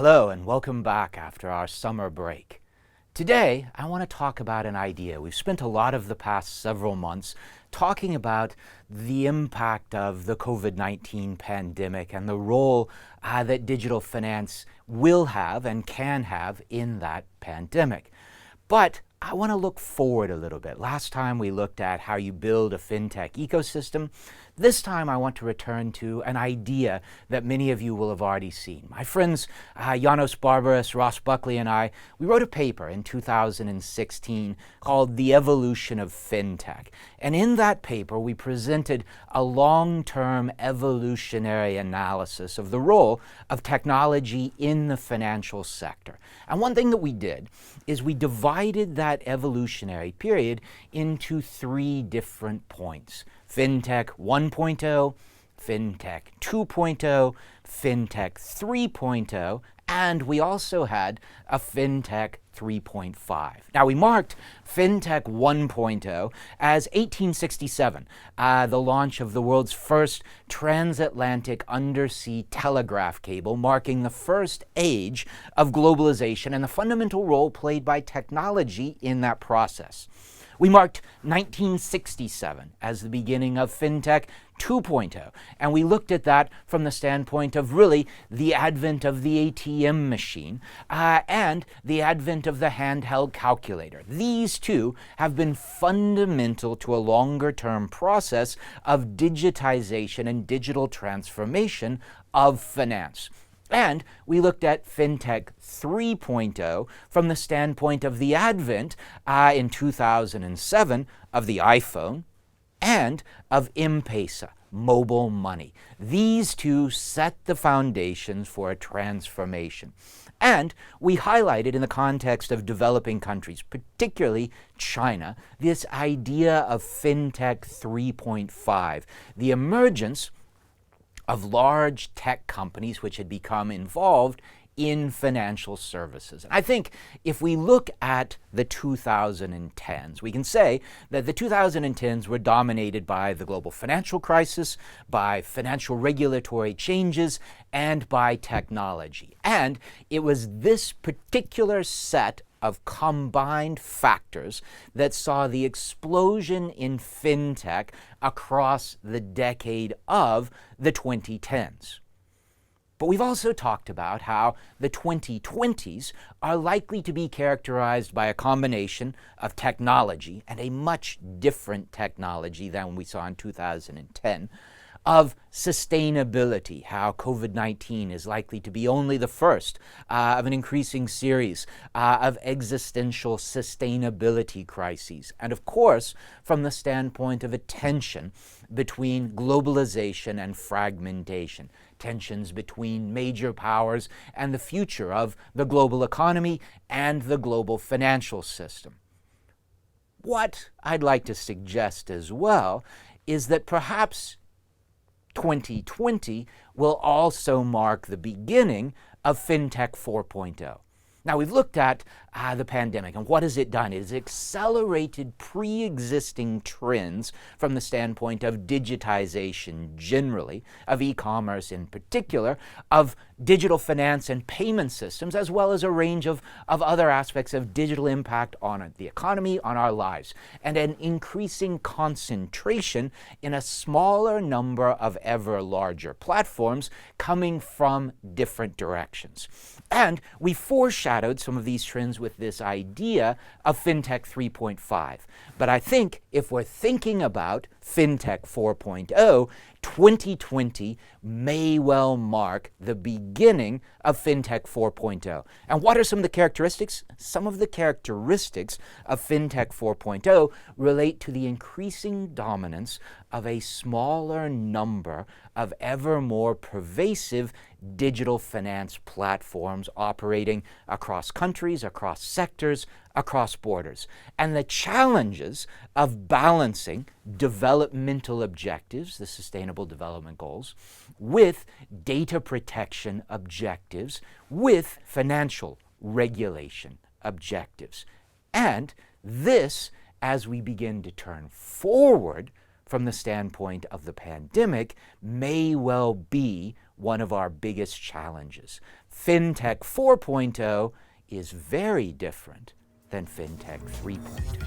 Hello and welcome back after our summer break. Today, I want to talk about an idea. We've spent a lot of the past several months talking about the impact of the COVID-19 pandemic and the role that digital finance will have and can have in that pandemic. But I want to look forward a little bit. Last time we looked at how you build a FinTech ecosystem. This time I want to return to an idea that many of you will have already seen. My friends Janos Barbaras, Ross Buckley, and I, we wrote a paper in 2016 called The Evolution of FinTech. And in that paper, we presented a long-term evolutionary analysis of the role of technology in the financial sector. And one thing that we did is we divided that evolutionary period into three different points: FinTech 1.0, FinTech 2.0, FinTech 3.0, and we also had a FinTech 3.5. Now, we marked FinTech 1.0 as 1867, the launch of the world's first transatlantic undersea telegraph cable, marking the first age of globalization and the fundamental role played by technology in that process. We marked 1967 as the beginning of FinTech 2.0, and we looked at that from the standpoint of really the advent of the ATM machine and the advent of the handheld calculator. These two have been fundamental to a longer-term process of digitization and digital transformation of finance. And we looked at FinTech 3.0 from the standpoint of the advent in 2007 of the iPhone and of M-Pesa, mobile money. These two set the foundations for a transformation. And we highlighted in the context of developing countries, particularly China, this idea of FinTech 3.5, the emergence of large tech companies which had become involved in financial services. And I think if we look at the 2010s, we can say that the 2010s were dominated by the global financial crisis, by financial regulatory changes, and by technology. And it was this particular set of combined factors that saw the explosion in FinTech across the decade of the 2010s. But we've also talked about how the 2020s are likely to be characterized by a combination of technology, and a much different technology than we saw in 2010, of sustainability, how COVID-19 is likely to be only the first of an increasing series of existential sustainability crises. And of course, from the standpoint of a tension between globalization and fragmentation, tensions between major powers and the future of the global economy and the global financial system. What I'd like to suggest as well is that perhaps 2020 will also mark the beginning of FinTech 4.0. Now, we've looked at the pandemic, and what has it done? It has accelerated pre-existing trends from the standpoint of digitization generally, of e-commerce in particular, of digital finance and payment systems, as well as a range of other aspects of digital impact on the economy, on our lives, and an increasing concentration in a smaller number of ever larger platforms coming from different directions. And we foreshadowed some of these trends with this idea of FinTech 3.5. But I think if we're thinking about FinTech 4.0, 2020 may well mark the beginning of FinTech 4.0. And what are some of the characteristics? Some of the characteristics of FinTech 4.0 relate to the increasing dominance of a smaller number of ever more pervasive digital finance platforms operating across countries, across sectors, across borders. And the challenges of balancing developmental objectives, the Sustainable Development Goals, with data protection objectives, with financial regulation objectives. And this, as we begin to turn forward from the standpoint of the pandemic, may well be one of our biggest challenges. FinTech 4.0 is very different than FinTech 3.0.